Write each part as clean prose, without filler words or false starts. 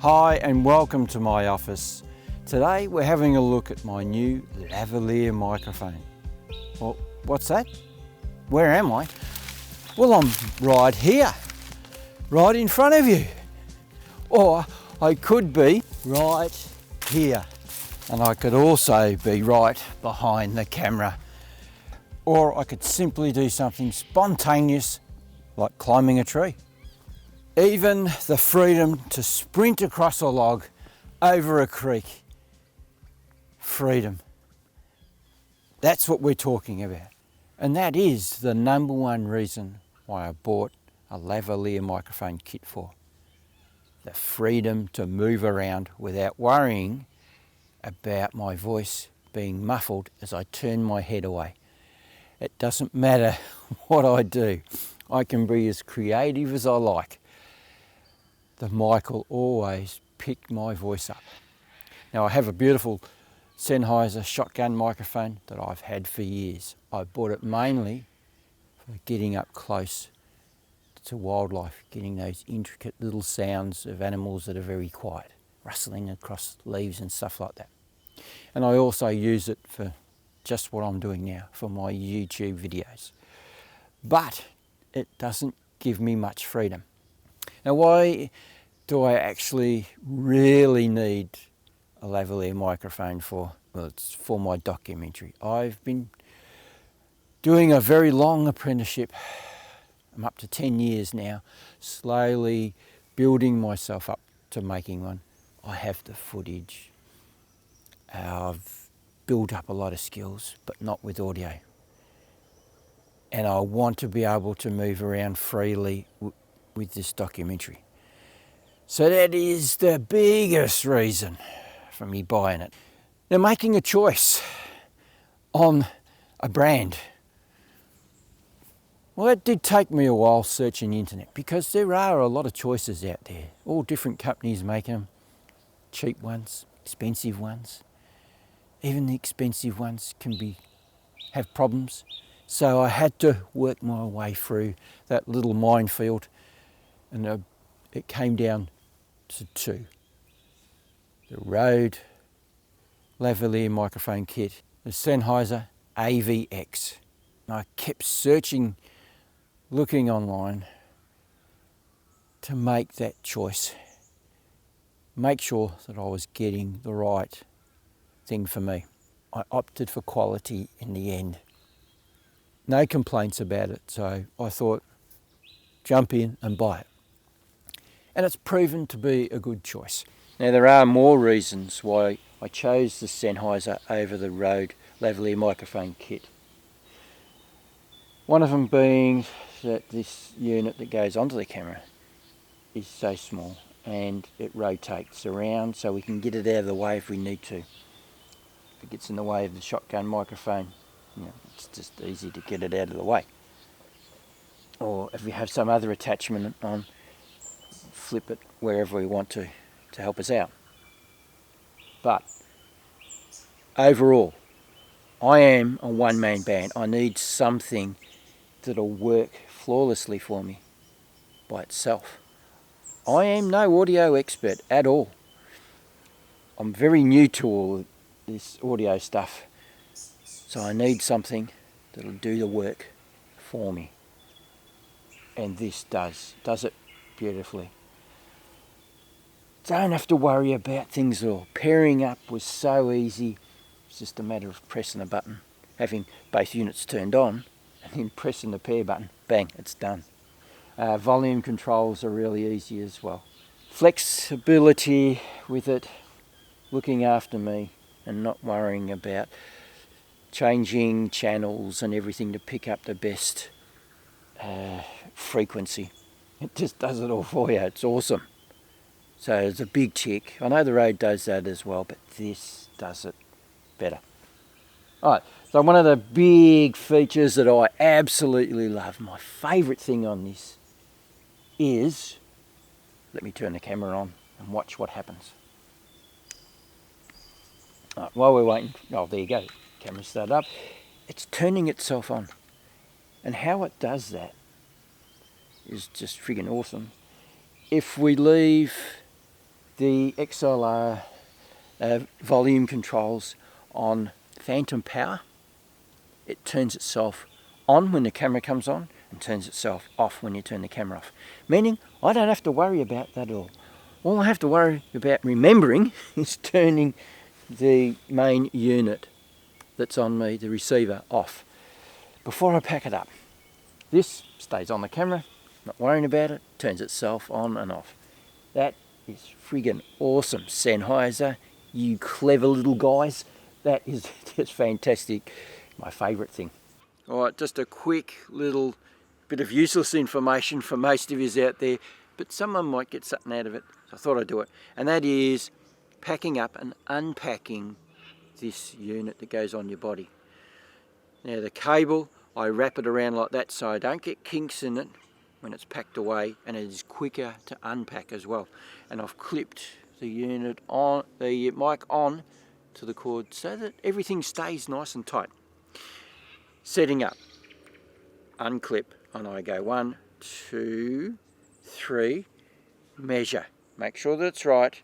Hi and welcome to my office. Today we're having a look at my new lavalier microphone. Well, what's that? Where am I? Well, I'm right here, right in front of you. Or I could be right here. And I could also be right behind the camera. Or I could simply do something spontaneous like climbing a tree. Even the freedom to sprint across a log over a creek. Freedom. That's what we're talking about. And that is the number one reason why I bought a lavalier microphone kit for. The freedom to move around without worrying about my voice being muffled as I turn my head away. It doesn't matter what I do. I can be as creative as I like. The mic will always pick my voice up. Now I have a beautiful Sennheiser shotgun microphone that I've had for years. I bought it mainly for getting up close to wildlife, getting those intricate little sounds of animals that are very quiet, rustling across leaves and stuff like that. And I also use it for just what I'm doing now, for my YouTube videos. But it doesn't give me much freedom. Now, why do I actually really need a lavalier microphone for? Well, it's for my documentary. I've been doing a very long apprenticeship. I'm up to 10 years now, slowly building myself up to making one. I have the footage. I've built up a lot of skills, but not with audio. And I want to be able to move around freely with this documentary. So that is the biggest reason for me buying it. Now, making a choice on a brand. Well, it did take me a while searching the internet because there are a lot of choices out there. All different companies make them. Cheap ones, expensive ones. Even the expensive ones can have problems. So I had to work my way through that little minefield, and it came down to two. The Rode lavalier microphone kit, the Sennheiser AVX. And I kept searching, looking online to make that choice. Make sure that I was getting the right thing for me. I opted for quality in the end. No complaints about it, so I thought, jump in and buy it. And it's proven to be a good choice. Now, there are more reasons why I chose the Sennheiser over the Rode lavalier microphone kit. One of them being that this unit that goes onto the camera is so small and it rotates around, so we can get it out of the way if we need to. If it gets in the way of the shotgun microphone, it's just easy to get it out of the way. Or if we have some other attachment on, flip it wherever we want to help us out. But overall, I am a one-man band. I need something that'll work flawlessly for me by itself. I am no audio expert at all. I'm very new to all this audio stuff. So I need something that'll do the work for me. And this does it beautifully. Don't have to worry about things at all. Pairing up was so easy. It's just a matter of pressing a button, having both units turned on, and then pressing the pair button. Bang, it's done. Volume controls are really easy as well. Flexibility with it, looking after me and not worrying about changing channels and everything to pick up the best frequency. It just does it all for you. It's awesome. So it's a big tick. I know the Rode does that as well, but this does it better. Alright, so one of the big features that I absolutely love, my favourite thing on this is, let me turn the camera on and watch what happens. Alright, while we're waiting, oh there you go, camera started up. It's turning itself on. And how it does that is just friggin' awesome. If we leave the XLR volume controls on phantom power. It turns itself on when the camera comes on and turns itself off when you turn the camera off. Meaning I don't have to worry about that at all. All I have to worry about remembering is turning the main unit that's on me, the receiver, off before I pack it up. This stays on the camera, not worrying about it, turns itself on and off. That is friggin' awesome, Sennheiser, you clever little guys. That is just fantastic, my favourite thing. Alright, just a quick little bit of useless information for most of you out there, but someone might get something out of it, so I thought I'd do it. And that is packing up and unpacking this unit that goes on your body. Now the cable, I wrap it around like that so I don't get kinks in it when it's packed away, and it is quicker to unpack as well. And I've clipped the unit on, the mic on to the cord so that everything stays nice and tight. Setting up, unclip, and I go 1, 2, 3, measure, make sure that it's right,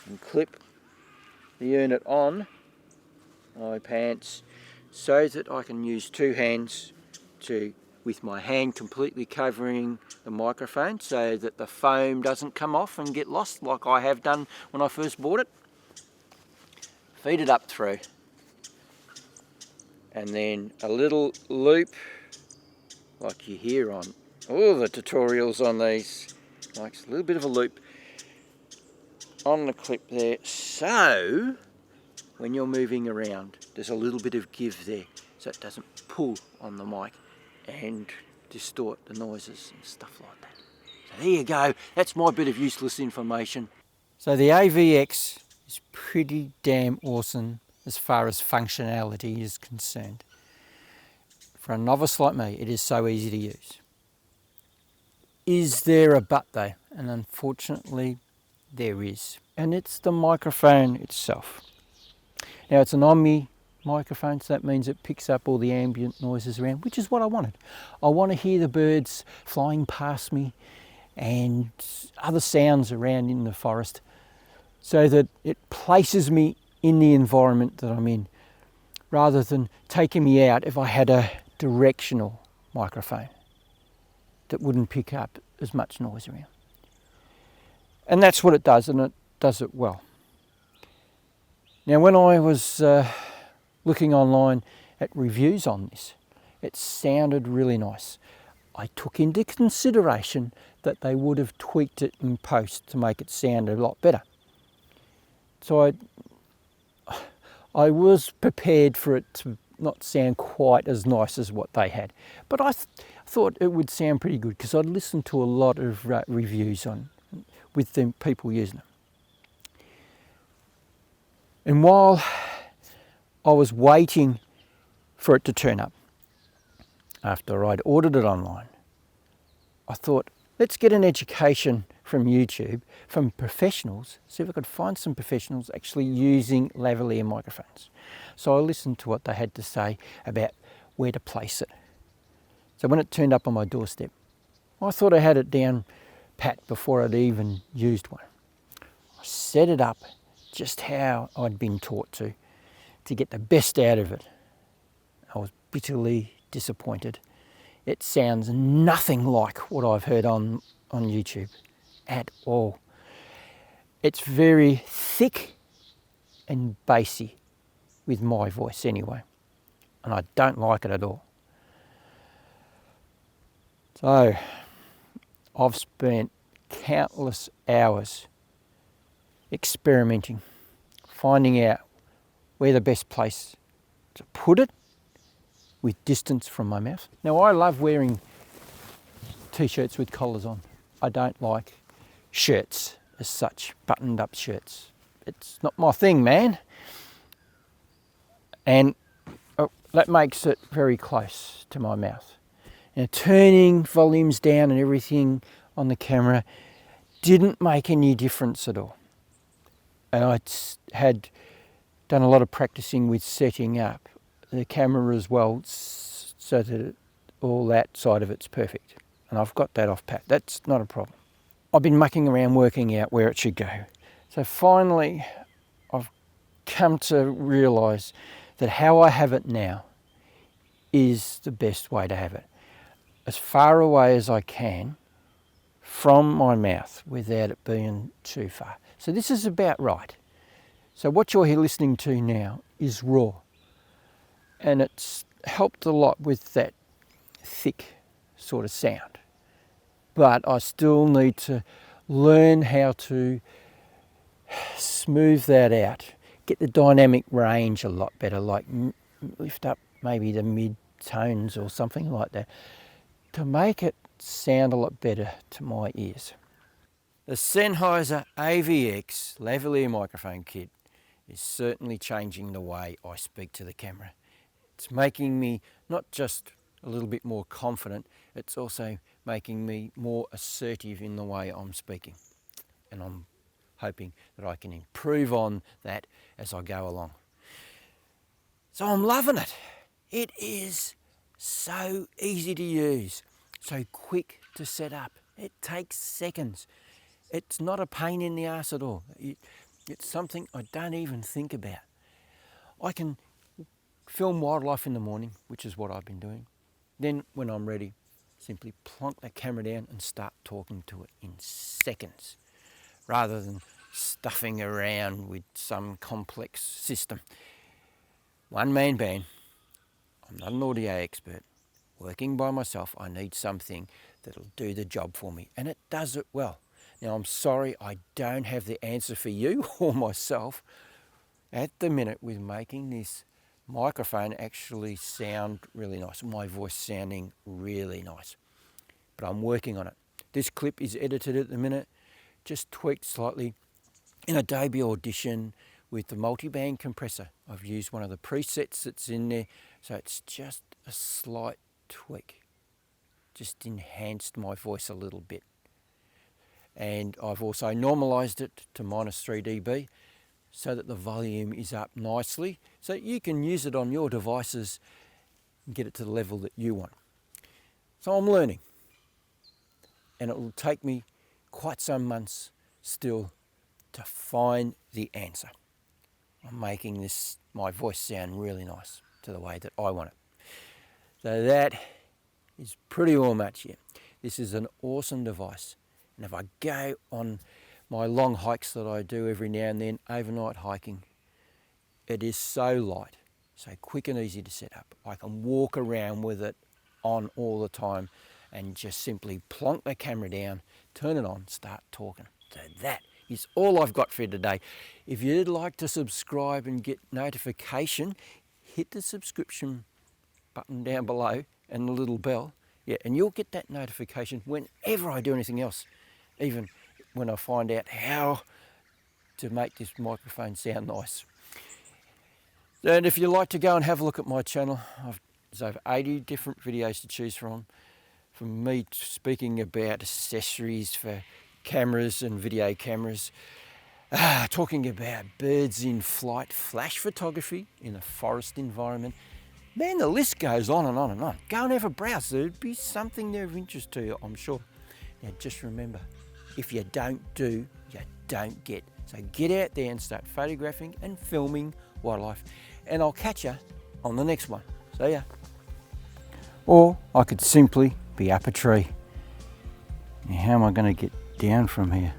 and clip the unit on my pants so that I can use two hands with my hand completely covering the microphone so that the foam doesn't come off and get lost like I have done when I first bought it. Feed it up through, and then a little loop like you hear on all the tutorials on these, like a little bit of a loop on the clip there, so when you're moving around there's a little bit of give there so it doesn't pull on the mic and distort the noises and stuff like that. So there you go, that's my bit of useless information. So the AVX is pretty damn awesome as far as functionality is concerned. For a novice like me, it is so easy to use. Is there a but though? And unfortunately there is, and it's the microphone itself. Now it's an Omni microphone, so that means it picks up all the ambient noises around, which is what I wanted. I want to hear the birds flying past me and other sounds around in the forest so that it places me in the environment that I'm in, rather than taking me out if I had a directional microphone that wouldn't pick up as much noise around. And that's what it does, and it does it well. Now when I was looking online at reviews on this, it sounded really nice. I took into consideration that they would have tweaked it in post to make it sound a lot better. So I was prepared for it to not sound quite as nice as what they had. But I thought it would sound pretty good because I'd listened to a lot of reviews on with the people using it. And while I was waiting for it to turn up, after I'd ordered it online, I thought, let's get an education from YouTube, from professionals, see if I could find some professionals actually using lavalier microphones. So I listened to what they had to say about where to place it. So when it turned up on my doorstep, I thought I had it down pat before I'd even used one. I set it up just how I'd been taught to get the best out of it. I was bitterly disappointed. It sounds nothing like what I've heard on YouTube at all. It's very thick and bassy with my voice anyway, and I don't like it at all. So I've spent countless hours experimenting, finding out where the best place to put it with distance from my mouth. Now I love wearing t-shirts with collars on. I don't like shirts as such, buttoned up shirts. It's not my thing, man. And that makes it very close to my mouth. Now turning volumes down and everything on the camera didn't make any difference at all. And I had done a lot of practicing with setting up the camera as well so that all that side of it's perfect. And I've got that off pat. That's not a problem. I've been mucking around working out where it should go. So finally I've come to realise that how I have it now is the best way to have it. As far away as I can from my mouth without it being too far. So this is about right. So what you're here listening to now is raw, and it's helped a lot with that thick sort of sound. But I still need to learn how to smooth that out, get the dynamic range a lot better, like lift up maybe the mid-tones or something like that, to make it sound a lot better to my ears. The Sennheiser AVX Lavalier microphone kit is certainly changing the way I speak to the camera. It's making me not just a little bit more confident, it's also making me more assertive in the way I'm speaking. And I'm hoping that I can improve on that as I go along. So I'm loving it. It is so easy to use, so quick to set up. It takes seconds. It's not a pain in the ass at all. It's something I don't even think about. I can film wildlife in the morning, which is what I've been doing. Then when I'm ready, simply plonk the camera down and start talking to it in seconds, rather than stuffing around with some complex system. One-man band. I'm not an audio expert. Working by myself, I need something that'll do the job for me, and it does it well. Now, I'm sorry I don't have the answer for you or myself at the minute with making this microphone actually sound really nice, my voice sounding really nice. But I'm working on it. This clip is edited at the minute, just tweaked slightly in Adobe Audition with the multi-band compressor. I've used one of the presets that's in there, so it's just a slight tweak. Just enhanced my voice a little bit. And I've also normalized it to -3 dB so that the volume is up nicely, so you can use it on your devices and get it to the level that you want. So I'm learning, and it will take me quite some months still to find the answer. I'm making my voice sound really nice to the way that I want it. So that is pretty well much it. This is an awesome device. And if I go on my long hikes that I do every now and then, overnight hiking, it is so light, so quick and easy to set up. I can walk around with it on all the time and just simply plonk the camera down, turn it on, start talking. So that is all I've got for you today. If you'd like to subscribe and get notification, hit the subscription button down below and the little bell. Yeah, and you'll get that notification whenever I do anything else, even when I find out how to make this microphone sound nice. And if you'd like to go and have a look at my channel, there's over 80 different videos to choose from me speaking about accessories for cameras and video cameras, talking about birds in flight, flash photography in a forest environment. Man, the list goes on and on and on. Go and have a browse. There'd be something there of interest to you, I'm sure. Now just remember, if you don't do, you don't get. So get out there and start photographing and filming wildlife. And I'll catch you on the next one. See ya. Or I could simply be up a tree. Now, how am I going to get down from here?